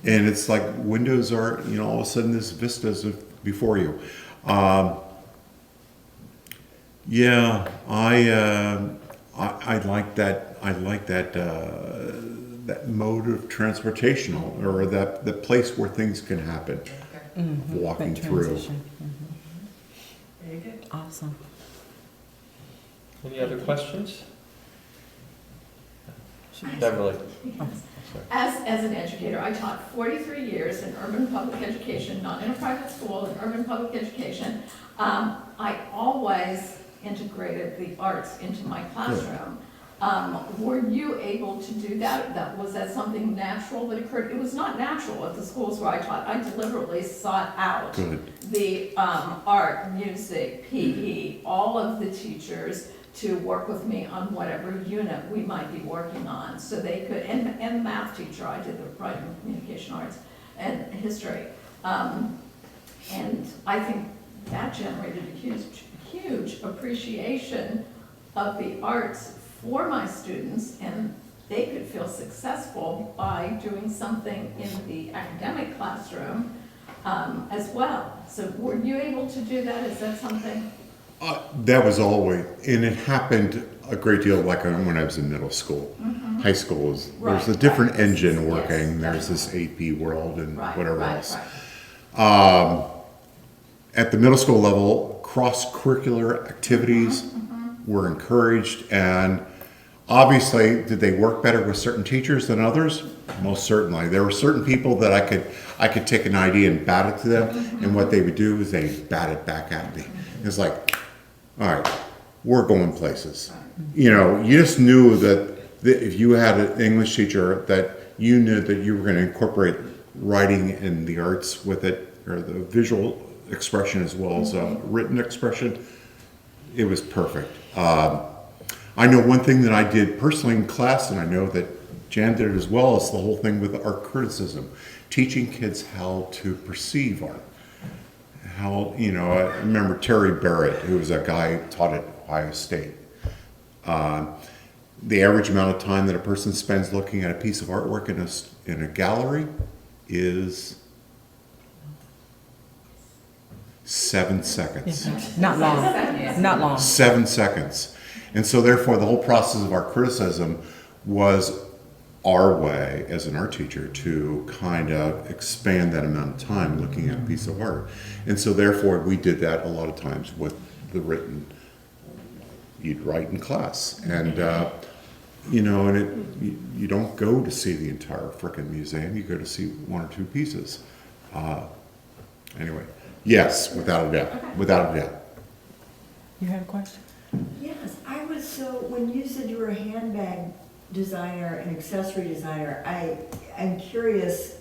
And it's like windows are, all of a sudden this vista's before you. I like that. I like that mode of transportation, or that place where things can happen. Okay. Walking That through. transition. Very good. Awesome. Any other questions? Beverly. As an educator, I taught 43 years in urban public education, not in a private school, in urban public education. I always integrated the arts into my classroom. Were you able to do that? Was that something natural that occurred? It was not natural at the schools where I taught. I deliberately sought out the art, music, PE, all of the teachers to work with me on whatever unit we might be working on, so they could, and the math teacher, I did the writing and communication arts and history. And I think that generated a huge appreciation of the arts for my students, and they could feel successful by doing something in the academic classroom as well. So were you able to do that? Is that something? That was always, and it happened a great deal like when I was in middle school. High school was, there's a different Right. engine Yes, working. There's this AP world and Right, whatever right, else. right. At the middle school level, cross-curricular activities were encouraged, and obviously, did they work better with certain teachers than others? Most certainly. There were certain people that I could take an idea and bat it to them, and what they would do is they bat it back at me. It's like, all right, we're going places. You know, you just knew that if you had an English teacher that you knew that you were going to incorporate writing and the arts with it, or the visual expression as well as written expression, it was perfect. I know one thing that I did personally in class, and I know that Jan did it as well, is the whole thing with art criticism, teaching kids how to perceive art. How, you know, I remember Terry Barrett, who was a guy who taught at Ohio State. The average amount of time that a person spends looking at a piece of artwork in a gallery is 7 seconds. Not long, not long. 7 seconds. And so therefore the whole process of art criticism was our way as an art teacher to kind of expand that amount of time looking at a piece of art. And so therefore we did that a lot of times with the written, you'd write in class. And, you know, and you don't go to see the entire frickin' museum, you go to see one or two pieces. Anyway, yes, without a doubt, without a doubt. You had a question? Yes, I was, so when you said you were a handbag designer and accessory designer, I'm curious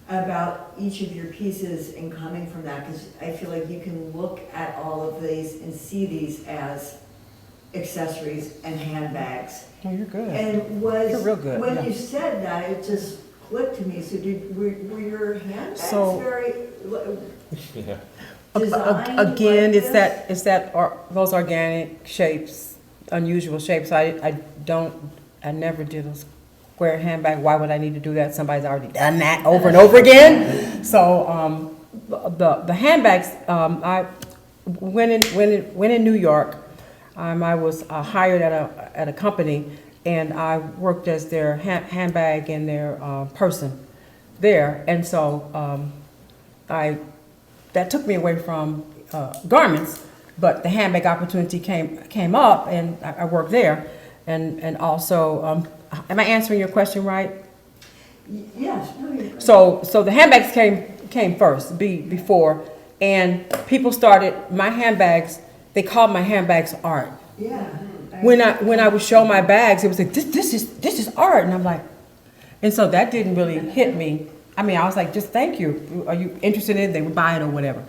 about each of your pieces and coming from that, because I feel like you can look at all of these and see these as accessories and handbags. Oh, you're good. And You're real good, when yeah. you said that, it just clicked to me. So were your handbags So- very Yeah. designed Again, like it's that those organic shapes, unusual shapes. I never did a square handbag. Why would I need to do that? Somebody's already done that over and over again. So the handbags, when in New York, I was hired at a company, and I worked as their handbag and their person there, and so that took me away from garments, but the handbag opportunity came up, and I worked there, and also, am I answering your question right? Yes. No, you're right. So the handbags came first, before, and people started my handbags. They called my handbags art. Yeah. When I would show my bags, it was like this is art, and I'm like, and so that didn't really hit me. I mean, I was like, just thank you. Are you interested in it? They would buy it or whatever.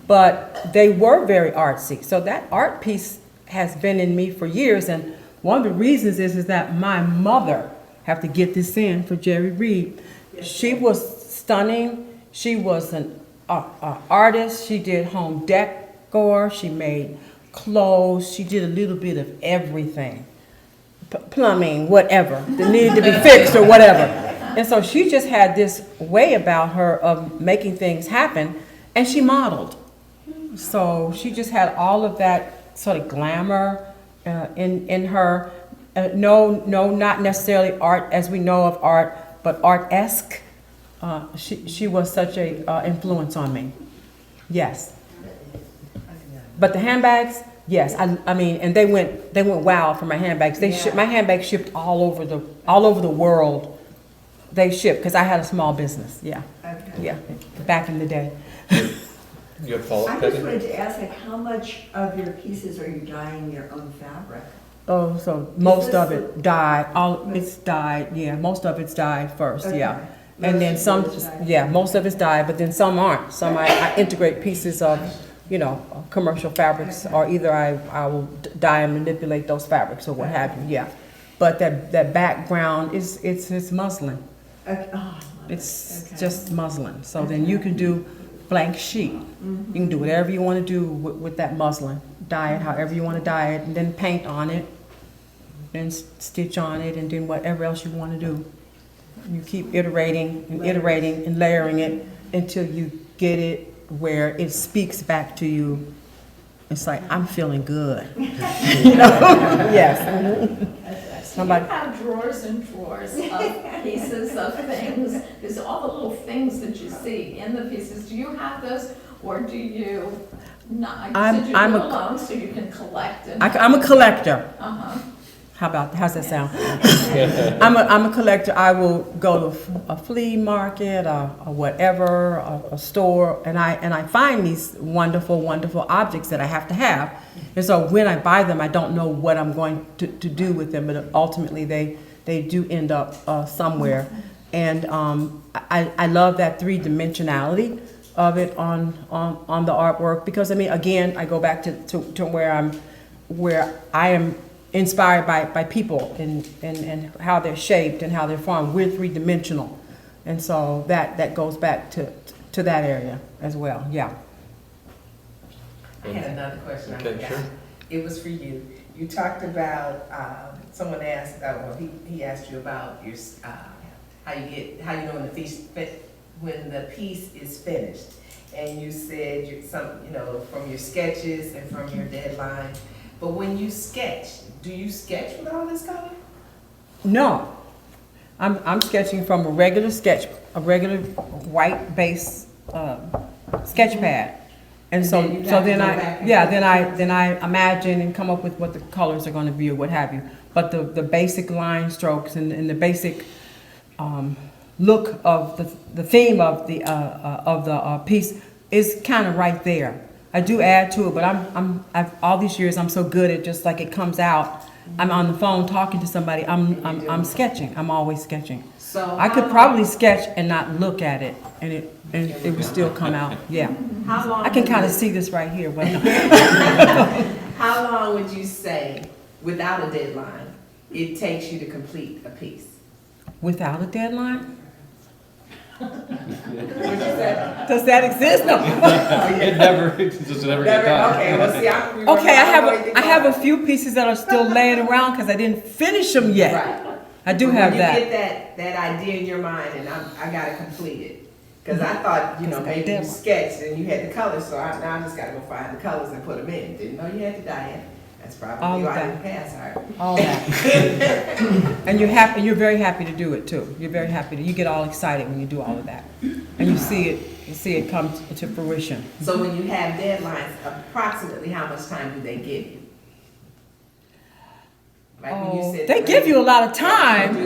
But they were very artsy. So that art piece has been in me for years. And one of the reasons is that my mother, have to get this in for Jerry Reed, she was stunning. She was an artist. She did home decor. She made clothes. She did a little bit of everything. Plumbing, whatever, that needed to be fixed or whatever. And so she just had this way about her of making things happen, and she modeled. So she just had all of that sort of glamour in her. No, not necessarily art as we know of art, but art-esque. She was such a influence on me. Yes. But the handbags, yes. I mean, and they went wild for my handbags. My handbags shipped all over the world. They shipped because I had a small business. Yeah. Okay. Yeah. Back in the day. You have a follow-up, I just Peggy? wanted to ask, like, how much of your pieces are you dyeing your own fabric? Oh, so most this of it dyed. It's dyed. Yeah, most of it's dyed first. Okay. Yeah, and then Most some. of it's dyed. Yeah, most of it's dyed, but then some aren't. Some I integrate pieces of, commercial fabrics, or either I will dye and manipulate those fabrics or what have you. Yeah, but that background it's muslin. Okay. Oh, I love It's Okay. just muslin. So then you can do blank sheet. You can do whatever you want to do with that muslin. Dye it however you want to dye it, and then paint on it, then stitch on it, and then whatever else you want to do. You keep iterating and layering it until you get it where it speaks back to you. It's like, I'm feeling good. You know? Yes. Do you have drawers and drawers of pieces of things? Because all the little things that you see in the pieces, do you have those, or do you not? You said you live alone, so you can collect. I'm a collector. Uh-huh. How's that sound? I'm a collector. I will go to a flea market or whatever, a store, and I find these wonderful, wonderful objects that I have to have. And so when I buy them, I don't know what I'm going to do with them, but ultimately they do end up somewhere. And I love that three-dimensionality of it on the artwork, because I mean, again, I go back to where I am inspired by people and how they're shaped and how they're formed. We're three-dimensional, and so that goes back to that area as well. Yeah. I had another question I Okay, forgot. sure. It was for you. You talked about, someone asked, well, he asked you about your, how you know when the piece is finished. And you said from your sketches and from your deadline. But when you sketch, do you sketch with all this color? No, I'm sketching from a regular white base sketch pad, and so then I imagine and come up with what the colors are going to be or what have you. But the basic line strokes and the basic look of the theme of the piece is kind of right there. I do add to it, but I've all these years I'm so good at just like it comes out. I'm on the phone talking to somebody. I'm sketching. I'm always sketching. So I could probably sketch and not look at it, and it would still come out. Yeah. how long? I can kind of see this right here. But How long would you say, without a deadline, it takes you to complete a piece? without a deadline, What'd you say? does that exist? No. It never, does it ever get done? Okay, well, see, I'm. Okay, I have a few pieces that are still laying around because I didn't finish them yet. Right. I do But have when that. you get that idea in your mind, and I gotta complete it. Cause I thought, maybe you sketched and you had the colors, so now I just gotta go find the colors and put them in. Didn't know you had to diet. That's All probably of why I that. didn't pass hard. All that. And you're very happy to do it too. You're very happy you get all excited when you do all of that. And you see it come to fruition. So when you have deadlines, approximately how much time do they give you? Like when you said They give you a lot of time.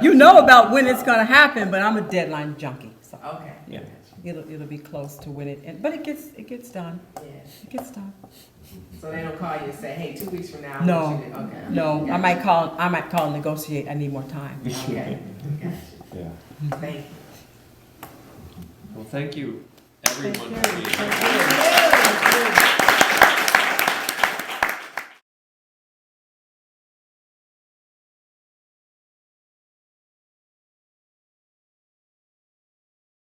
You know about when it's gonna happen, but I'm a deadline junkie. So Okay. Yeah. it'll be close to when but it gets done. Yeah. It gets done. So they don't call you and say, hey, 2 weeks from now. I No. want you to-" Okay. No, I might call and negotiate. I need more time. Okay. Gotcha. Yeah. Thank you. Well, thank you, everyone, for being here. Thank you.